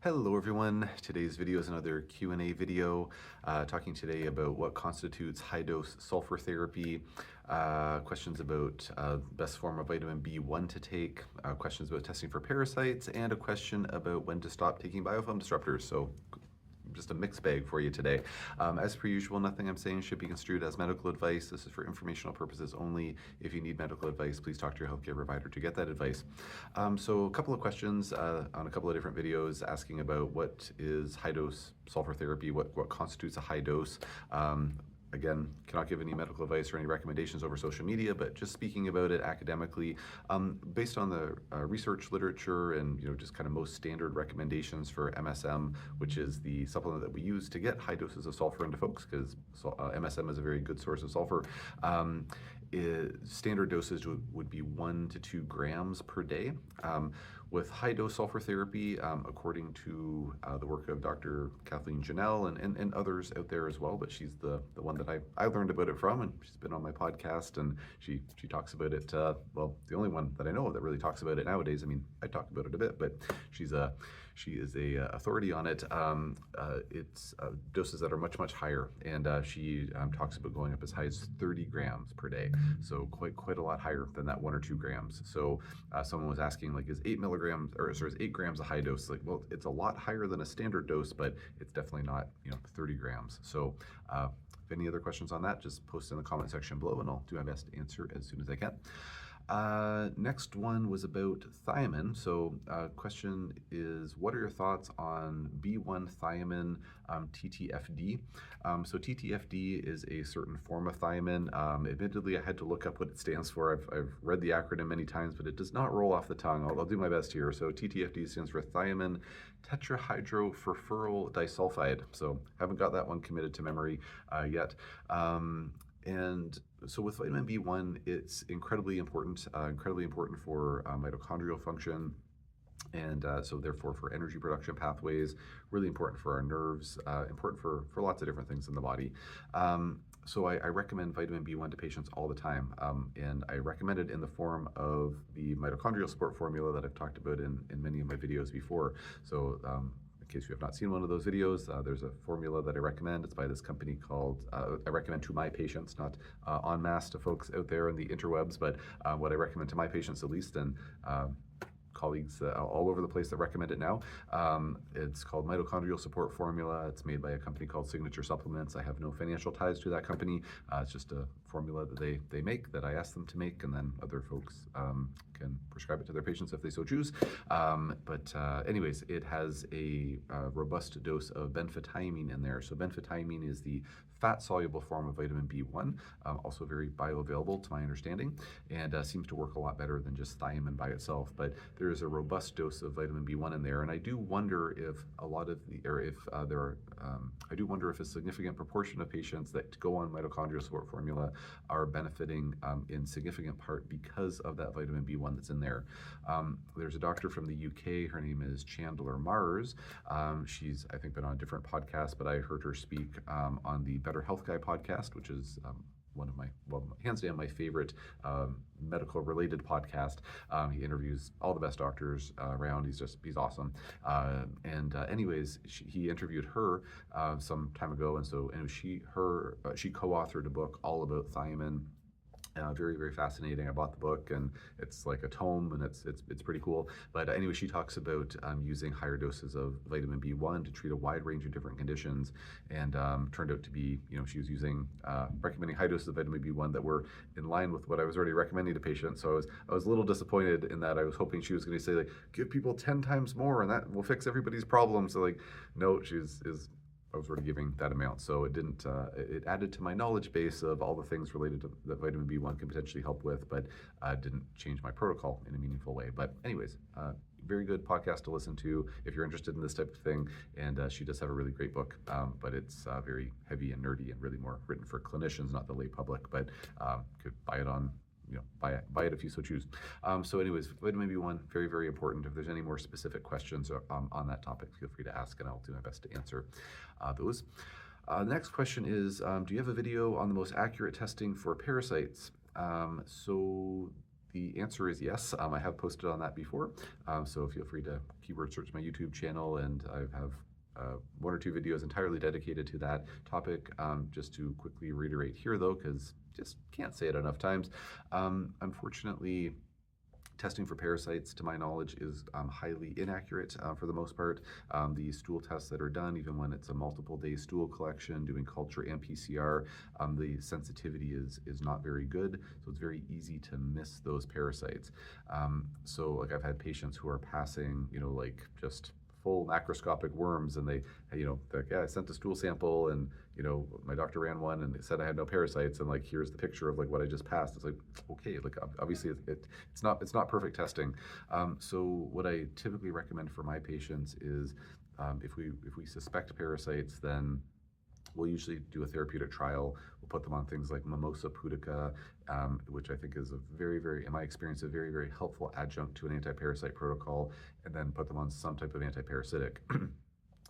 Hello everyone, today's video is another Q&A video talking today about what constitutes high-dose sulfur therapy, questions about best form of vitamin B1 to take, questions about testing for parasites, and a question about when to stop taking biofilm disruptors. So just a mixed bag for you today. As per usual, nothing I'm saying should be construed as medical advice. This is for informational purposes only. If you need medical advice, please talk to your healthcare provider to get that advice. So a couple of questions on a couple of different videos asking about what is high-dose sulfur therapy, what constitutes a high dose. Again, cannot give any medical advice or any recommendations over social media, but just speaking about it academically, based on the research literature and just kind of most standard recommendations for MSM, which is the supplement that we use to get high doses of sulfur into folks, because MSM is a very good source of sulfur. Standard dosage would be 1 to 2 grams per day. With high-dose sulfur therapy, according to the work of Dr. Kathleen Janelle and others out there as well, but she's the one that I learned about it from, and she's been on my podcast, and she talks about it, well, the only one that I know that really talks about it nowadays. I mean, I talk about it a bit, but she is a authority on it. It's doses that are much higher, and she talks about going up as high as 30 grams per day, so quite a lot higher than that 1 or 2 grams. So someone was asking, like, is 8 grams a high dose? Like, well, it's a lot higher than a standard dose, but it's definitely not 30 grams. So if any other questions on that, just post in the comment section below, and I'll do my best to answer as soon as I can. Next one was about thiamine. So question is, what are your thoughts on B1 thiamine, TTFD? So TTFD is a certain form of thiamine. Admittedly, I had to look up what it stands for. I've read the acronym many times, but it does not roll off the tongue. I'll do my best here. So TTFD stands for thiamine tetrahydrofurfuryl disulfide. So haven't got that one committed to memory yet. And so with vitamin B1, it's incredibly important for mitochondrial function, and so therefore for energy production pathways, really important for our nerves, important for lots of different things in the body. So I recommend vitamin B1 to patients all the time, and I recommend it in the form of the mitochondrial support formula that I've talked about in many of my videos before. So in case you have not seen one of those videos, there's a formula that I recommend. It's by this company called, I recommend to my patients, not en masse to folks out there in the interwebs, but what I recommend to my patients at least, and colleagues all over the place that recommend it now. It's called Mitochondrial Support Formula. It's made by a company called Signature Supplements. I have no financial ties to that company. It's just a formula that they make, that I ask them to make, and then other folks can prescribe it to their patients if they so choose. Anyways, it has a robust dose of benfetiamine in there. So benfetiamine is the fat-soluble form of vitamin B1, also very bioavailable to my understanding, and seems to work a lot better than just thiamine by itself. But there is a robust dose of vitamin B1 in there, and I do wonder if I do wonder if a significant proportion of patients that go on mitochondrial support formula are benefiting in significant part because of that vitamin B1 that's in there. There's a doctor from the UK, her name is Chandler Mars. She's, I think, been on a different podcast, but I heard her speak on the Better Health Guy podcast, which is one of my, well, hands down, my favorite medical related podcast. He interviews all the best doctors around. He's awesome. Anyways, he interviewed her some time ago, and so she co-authored a book all about thiamine. Very fascinating. I bought the book, and it's like a tome, and it's pretty cool. But anyway, she talks about using higher doses of vitamin B1 to treat a wide range of different conditions, and turned out to be, she was recommending high doses of vitamin B1 that were in line with what I was already recommending to patients. So I was a little disappointed in that. I was hoping she was going to say, like, give people 10 times more, and that will fix everybody's problems. So, like, no, I was already giving that amount, so it didn't. It added to my knowledge base of all the things related to that vitamin B1 can potentially help with, but didn't change my protocol in a meaningful way. But anyways, very good podcast to listen to if you're interested in this type of thing. And she does have a really great book, but it's very heavy and nerdy and really more written for clinicians, not the lay public. But could buy it on. Buy it if you so choose. So anyways, vitamin B1, very important. If there's any more specific questions on that topic, feel free to ask, and I'll do my best to answer those. The next question is, do you have a video on the most accurate testing for parasites? So The answer is yes. I have posted on that before, so feel free to keyword search my YouTube channel, and I have one or two videos entirely dedicated to that topic. Just to quickly reiterate here, though, because just can't say it enough times, unfortunately, testing for parasites, to my knowledge, is highly inaccurate for the most part. The stool tests that are done, even when it's a multiple day stool collection, doing culture and PCR, the sensitivity is not very good, so it's very easy to miss those parasites. So like I've had patients who are passing, like just full macroscopic worms, and they, like, yeah, I sent a stool sample, and my doctor ran one and they said I had no parasites, and like, here's the picture of like what I just passed. It's like, okay, like obviously it's not perfect testing. So what I typically recommend for my patients is if we suspect parasites, then we'll usually do a therapeutic trial. We'll put them on things like Mimosa pudica, which I think is a very, very, in my experience, a very, very helpful adjunct to an anti-parasite protocol, and then put them on some type of anti-parasitic.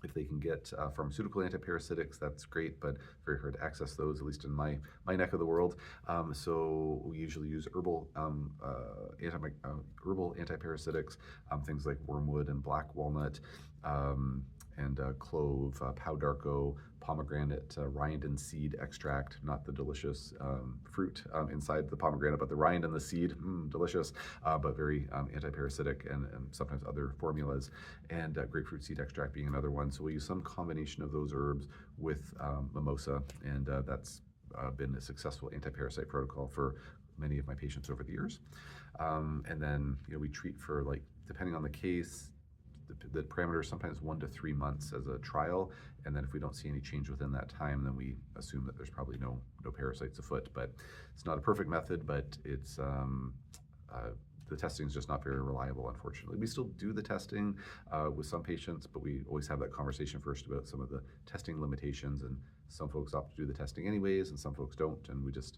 If they can get pharmaceutical antiparasitics, that's great, but very hard to access those, at least in my neck of the world. So we usually use herbal antiparasitics, things like wormwood and black walnut, and clove, pau d'arco, pomegranate, rind and seed extract, not the delicious fruit inside the pomegranate, but the rind and the seed, delicious, but very antiparasitic, and sometimes other formulas, and grapefruit seed extract being another one. So we use some combination of those herbs with mimosa, and that's been a successful antiparasite protocol for many of my patients over the years. And then we treat for, like, depending on the case, the parameter is sometimes 1 to 3 months as a trial, and then if we don't see any change within that time, then we assume that there's probably no parasites afoot. But it's not a perfect method, but it's the testing is just not very reliable, unfortunately. We still do the testing with some patients, but we always have that conversation first about some of the testing limitations, and some folks opt to do the testing anyways, and some folks don't, and we just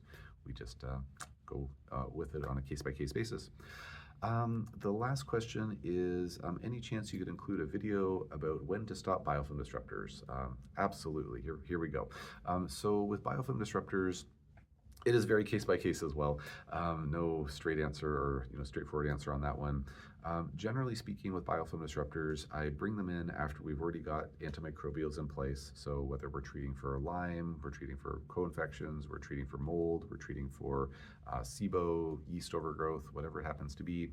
go with it on a case-by-case basis. The last question is, any chance you could include a video about when to stop biofilm disruptors? Absolutely. Here we go. So with biofilm disruptors, it is very case by case as well. No straight answer or straightforward answer on that one. Generally speaking, with biofilm disruptors, I bring them in after we've already got antimicrobials in place. So whether we're treating for Lyme, we're treating for co-infections, we're treating for mold, we're treating for SIBO, yeast overgrowth, whatever it happens to be,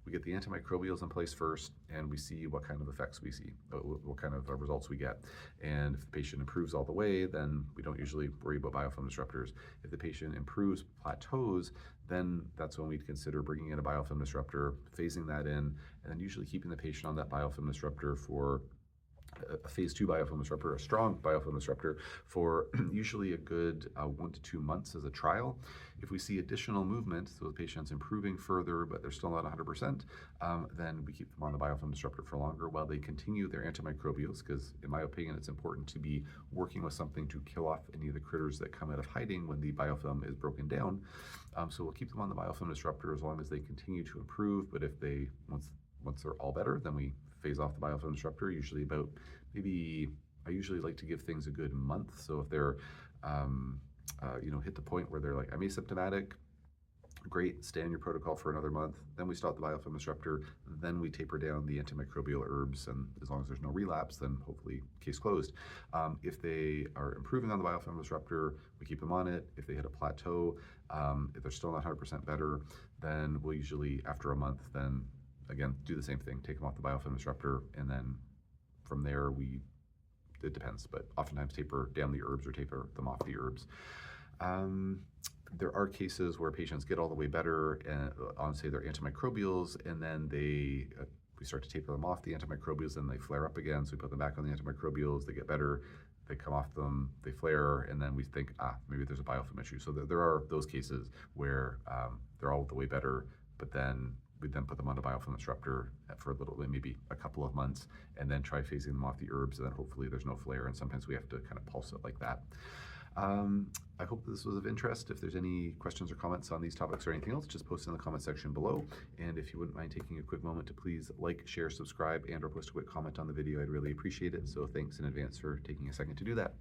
we get the antimicrobials in place first, and we see what kind of effects we see, what kind of results we get. And if the patient improves all the way, then we don't usually worry about biofilm disruptors. If the patient improves, plateaus, then that's when we'd consider bringing in a biofilm disruptor, phasing that in, and then usually keeping the patient on that biofilm disruptor for a phase 2 biofilm disruptor, a strong biofilm disruptor, for usually a good 1 to 2 months as a trial. If we see additional movement, so the patient's improving further, but they're still not 100%, then we keep them on the biofilm disruptor for longer while they continue their antimicrobials, because in my opinion, it's important to be working with something to kill off any of the critters that come out of hiding when the biofilm is broken down. So we'll keep them on the biofilm disruptor as long as they continue to improve, but if they, once they're all better, then we phase off the biofilm disruptor, usually about I usually like to give things a good month. So if they're, hit the point where they're like, I'm asymptomatic, great, stay on your protocol for another month. Then we stop the biofilm disruptor, then we taper down the antimicrobial herbs, and as long as there's no relapse, then hopefully case closed. If they are improving on the biofilm disruptor, we keep them on it. If they hit a plateau, if they're still not 100% better, then we'll usually, after a month, then again, do the same thing, take them off the biofilm disruptor, and then from there, it depends, but oftentimes taper down the herbs or taper them off the herbs. There are cases where patients get all the way better on, say, their antimicrobials, and then we start to taper them off the antimicrobials, and they flare up again, so we put them back on the antimicrobials, they get better, they come off them, they flare, and then we think, maybe there's a biofilm issue. So there are those cases where they're all the way better, but then we put them on a biofilm disruptor for a little, maybe a couple of months, and then try phasing them off the herbs, and then hopefully there's no flare, and sometimes we have to kind of pulse it like that. I hope this was of interest. If there's any questions or comments on these topics or anything else, just post in the comment section below. And if you wouldn't mind taking a quick moment to please like, share, subscribe, and or post a quick comment on the video, I'd really appreciate it. So thanks in advance for taking a second to do that.